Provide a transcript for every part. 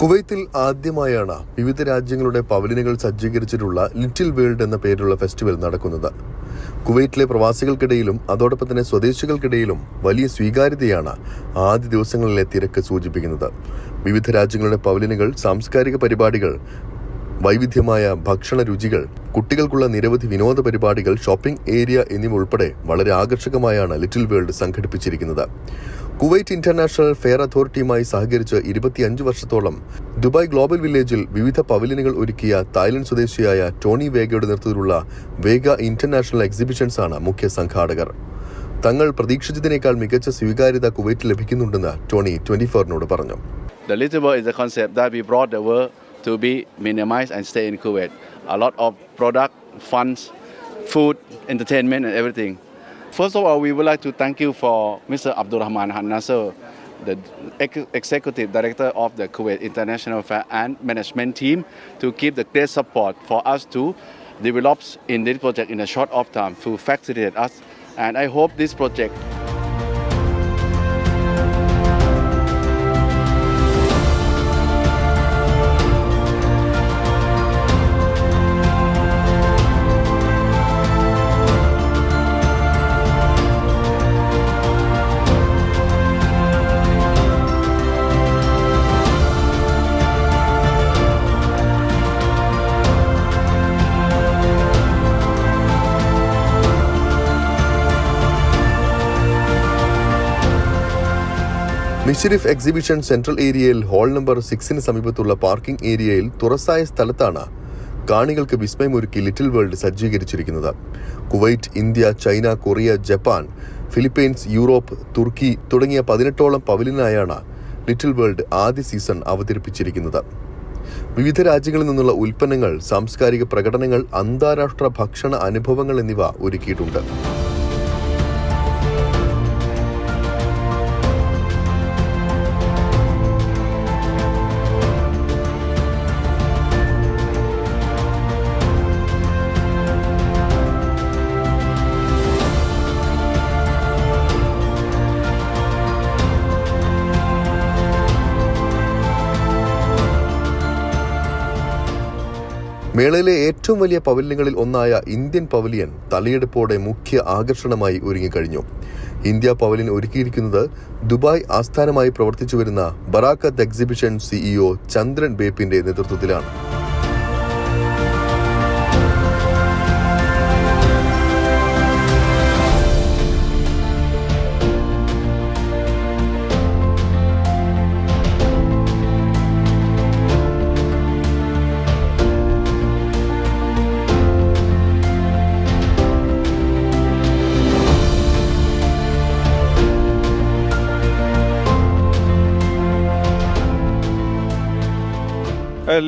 കുവൈത്തിൽ ആദ്യമായാണ് വിവിധ രാജ്യങ്ങളുടെ പവലിയനുകൾ സജ്ജീകരിച്ചിട്ടുള്ള ലിറ്റിൽ വേൾഡ് എന്ന പേരിലുള്ള ഫെസ്റ്റിവൽ നടക്കുന്നത്. കുവൈറ്റിലെ പ്രവാസികൾക്കിടയിലും അതോടൊപ്പം തന്നെ സ്വദേശികൾക്കിടയിലും വലിയ സ്വീകാര്യതയാണ് ആദ്യ ദിവസങ്ങളിലെ തിരക്ക് സൂചിപ്പിക്കുന്നത്. വിവിധ രാജ്യങ്ങളുടെ പവലിയനുകൾ, സാംസ്കാരിക പരിപാടികൾ, വൈവിധ്യമായ ഭക്ഷണ രുചികൾ, കുട്ടികൾക്കുള്ള നിരവധി വിനോദ പരിപാടികൾ, ഷോപ്പിംഗ് ഏരിയ എന്നിവ ഉൾപ്പെടെ വളരെ ആകർഷകമായാണ് ലിറ്റിൽ വേൾഡ് സംഘടിപ്പിച്ചിരിക്കുന്നത്. കുവൈറ്റ് ഇന്റർനാഷണൽ ഫെയർ അതോറിറ്റിയുമായി സഹകരിച്ച് 25 വർഷത്തോളം ദുബായ് ഗ്ലോബൽ വില്ലേജിൽ വിവിധ പവലിയനുകൾ ഒരുക്കിയ തായ്ലൻഡ് സ്വദേശിയായ ടോണി വേഗയുടെ നേതൃത്വത്തിലുള്ള വേഗ ഇന്റർനാഷണൽ എക്സിബിഷൻസ് ആണ് മുഖ്യ സംഘാടകർ. തങ്ങൾ പ്രതീക്ഷിച്ചതിനേക്കാൾ മികച്ച സ്വീകാര്യത കുവൈറ്റ് ലഭിക്കുന്നുണ്ടെന്ന് ടോണി 24-നോട് പറഞ്ഞു. The Little World is a concept that we brought the world to be minimized and stay in Kuwait. A lot of product, funds, food, entertainment and everything. First of all, we would like to thank you for Mr. Abdulrahman Nasser, the Executive Director of the Kuwait International Fair and Management Team, to keep the great support for us to develop in this project in a short of time to facilitate us. And I hope this project Mishref exhibition central ഏരിയയിൽ hall number 6-ന് സമീപത്തുള്ള parking ഏരിയയിൽ തുറസായ സ്ഥലത്താണ് കാണികൾക്ക് വിസ്മയമൊരുക്കി little world സജ്ജീകരിച്ചിരിക്കുന്നത്. Kuwait, India, China, Korea, Japan, Philippines, Europe, തുർക്കി തുടങ്ങിയ 18ഓളം പവലിയനായാണ് ലിറ്റിൽ വേൾഡ് ആദ്യ സീസൺ അവതരിപ്പിച്ചിരിക്കുന്നത്. വിവിധ രാജ്യങ്ങളിൽ നിന്നുള്ള ഉൽപ്പന്നങ്ങൾ, സാംസ്കാരിക പ്രകടനങ്ങൾ, അന്താരാഷ്ട്ര ഭക്ഷണ അനുഭവങ്ങൾ എന്നിവ ഒരുക്കിയിട്ടുണ്ട്. മേളയിലെ ഏറ്റവും വലിയ പവലിയനുകളിൽ ഒന്നായ ഇന്ത്യൻ പവലിയൻ തലയെടുപ്പോടെ മുഖ്യ ആകർഷണമായി ഒരുങ്ങിക്കഴിഞ്ഞു. ഇന്ത്യ പവലിയൻ ഒരുക്കിയിരിക്കുന്നത് ദുബായ് ആസ്ഥാനമായി പ്രവർത്തിച്ചു വരുന്ന ബറാക്കത്ത് എക്സിബിഷൻ CEO ചന്ദ്രൻ ബേപ്പിന്റെ നേതൃത്വത്തിലാണ്.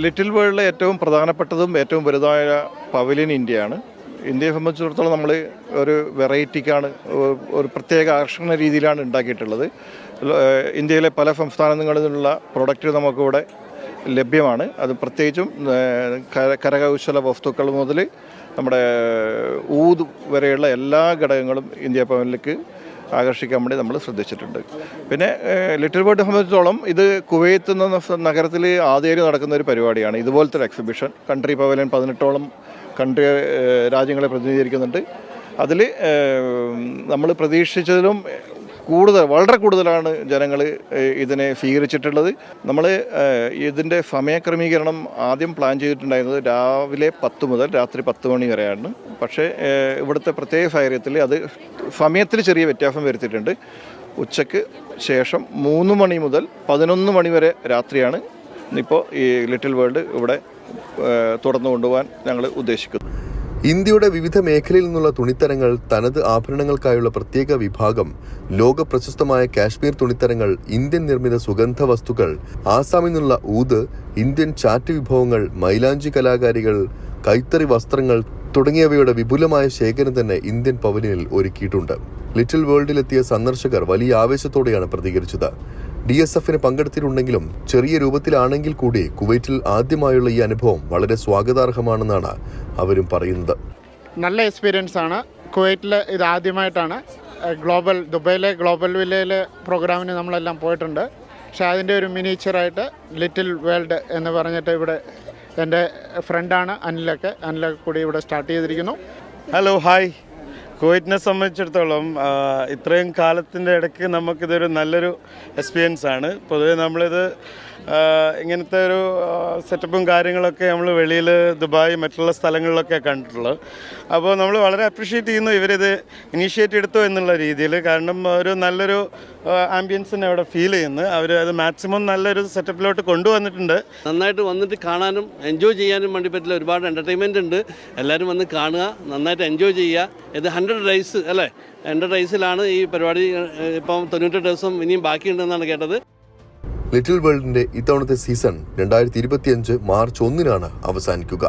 ലിറ്റിൽ വേൾഡിലെ ഏറ്റവും പ്രധാനപ്പെട്ടതും ഏറ്റവും വലുതായ പവലിയൻ ഇന്ത്യയാണ്. ഇന്ത്യയെ സംബന്ധിച്ചിടത്തോളം നമ്മൾ ഒരു വെറൈറ്റിക്കാണ്, ഒരു പ്രത്യേക ആകർഷണ രീതിയിലാണ് ഉണ്ടാക്കിയിട്ടുള്ളത്. ഇന്ത്യയിലെ പല സംസ്ഥാനങ്ങളിൽ നിന്നുള്ള പ്രൊഡക്റ്റ് നമുക്കിവിടെ ലഭ്യമാണ്. അത് പ്രത്യേകിച്ചും കരകൗശല വസ്തുക്കൾ മുതൽ നമ്മുടെ ഊത് വരെയുള്ള എല്ലാ ഘടകങ്ങളും ഇന്ത്യ പവലിയനിലേക്ക് ആകർഷിക്കാൻ വേണ്ടി നമ്മൾ ശ്രദ്ധിച്ചിട്ടുണ്ട്. പിന്നെ ലിറ്റിൽ വേൾഡ് സംബന്ധിച്ചിടത്തോളം ഇത് കുവൈത്ത് എന്ന നഗരത്തിൽ ആദ്യമായി നടക്കുന്ന ഒരു പരിപാടിയാണ്. ഇതുപോലത്തെ ഒരു എക്സിബിഷൻ കൺട്രി പവലിയൻ 18ഓളം കൺട്രി രാജ്യങ്ങളെ പ്രതിനിധീകരിക്കുന്നുണ്ട്. അതിൽ നമ്മൾ പ്രതീക്ഷിച്ചതിലും വളരെ കൂടുതലാണ് ജനങ്ങൾ ഇതിനെ സ്വീകരിച്ചിട്ടുള്ളത്. നമ്മൾ ഇതിൻ്റെ സമയക്രമീകരണം ആദ്യം പ്ലാൻ ചെയ്തിട്ടുണ്ടായിരുന്നത് രാവിലെ 10 മുതൽ രാത്രി 10 മണി വരെയാണ്. പക്ഷേ ഇവിടുത്തെ പ്രത്യേക സാഹചര്യത്തിൽ അത് സമയത്തിൽ ചെറിയ വ്യത്യാസം വരുത്തിയിട്ടുണ്ട്. ഉച്ചയ്ക്ക് ശേഷം 3 മണി മുതൽ 11 മണി വരെ രാത്രിയാണ് ഇപ്പോൾ ഈ ലിറ്റിൽ വേൾഡ് ഇവിടെ തുടർന്നു കൊണ്ടുപോകാൻ ഞങ്ങൾ ഉദ്ദേശിക്കുന്നത്. ഇന്ത്യയുടെ വിവിധ മേഖലയിൽ നിന്നുള്ള തുണിത്തരങ്ങൾ, തനത് ആഭരണങ്ങൾക്കായുള്ള പ്രത്യേക വിഭാഗം, ലോക പ്രശസ്തമായ കാശ്മീർ തുണിത്തരങ്ങൾ, ഇന്ത്യൻ നിർമ്മിത സുഗന്ധ വസ്തുക്കൾ, ആസാമിൽ നിന്നുള്ള ഊത്, ഇന്ത്യൻ ചാറ്റ് വിഭവങ്ങൾ, മൈലാഞ്ചി കലാകാരികൾ, കൈത്തറി വസ്ത്രങ്ങൾ തുടങ്ങിയവയുടെ വിപുലമായ ശേഖരം തന്നെ ഇന്ത്യൻ പവലിയനിൽ ഒരുക്കിയിട്ടുണ്ട്. ലിറ്റിൽ വേൾഡിലെത്തിയ സന്ദർശകർ വലിയ ആവേശത്തോടെയാണ് പ്രതികരിച്ചത്. DSFന് പങ്കെടുത്തിട്ടുണ്ടെങ്കിലും ചെറിയ രൂപത്തിലാണെങ്കിൽ കൂടി കുവൈറ്റിൽ ആദ്യമായുള്ള ഈ അനുഭവം വളരെ സ്വാഗതാർഹമാണെന്നാണ് അവരും പറയുന്നത്. നല്ല എക്സ്പീരിയൻസ് ആണ്. കുവൈറ്റിൽ ഇത് ആദ്യമായിട്ടാണ്. ദുബൈയിലെ ഗ്ലോബൽ വില്ലയിലെ പ്രോഗ്രാമിന് നമ്മളെല്ലാം പോയിട്ടുണ്ട്. പക്ഷേ അതിൻ്റെ ഒരു മിനിച്ചറായിട്ട് ലിറ്റിൽ വേൾഡ് എന്ന് പറഞ്ഞിട്ട് ഇവിടെ എൻ്റെ ഫ്രണ്ടാണ് അനിലൊക്കെ കൂടി ഇവിടെ സ്റ്റാർട്ട് ചെയ്തിരിക്കുന്നു. Hello, hi. കുവൈറ്റിനെ സംബന്ധിച്ചിടത്തോളം ഇത്രയും കാലത്തിൻ്റെ ഇടയ്ക്ക് നമുക്കിതൊരു നല്ലൊരു എക്സ്പീരിയൻസ് ആണ്. പൊതുവെ നമ്മളിത് ഇങ്ങനത്തെ ഒരു സെറ്റപ്പും കാര്യങ്ങളൊക്കെ നമ്മൾ വെളിയിൽ ദുബായ് മറ്റുള്ള സ്ഥലങ്ങളിലൊക്കെ കണ്ടിട്ടുള്ളത്. അപ്പോൾ നമ്മൾ വളരെ അപ്രീഷിയേറ്റ് ചെയ്യുന്നു ഇവരിത് ഇനീഷ്യേറ്റ് എടുത്തു എന്നുള്ള രീതിയിൽ. കാരണം ഒരു നല്ലൊരു ആംബിയൻസിനെ അവിടെ ഫീൽ ചെയ്യുന്നു. അവർ അത് മാക്സിമം നല്ലൊരു സെറ്റപ്പിലോട്ട് കൊണ്ടുവന്നിട്ടുണ്ട്. നന്നായിട്ട് വന്നിട്ട് കാണാനും എൻജോയ് ചെയ്യാനും വേണ്ടി പറ്റില്ല. ഒരുപാട് എൻ്റർടൈൻമെൻ്റ് ഉണ്ട്. എല്ലാവരും വന്ന് കാണുക, നന്നായിട്ട് എൻജോയ് ചെയ്യുക. ഇത് 100 ഡേയ്സ് അല്ലേ, 100 ഡേയ്സിലാണ് ഈ പരിപാടി. ഇപ്പം 98 ദിവസം ഇനിയും ബാക്കിയുണ്ടെന്നാണ് കേട്ടത്. ലിറ്റിൽ വേൾഡിന്റെ ഇത്തവണത്തെ സീസൺ 2025 മാർച്ച് 1 അവസാനിക്കുക.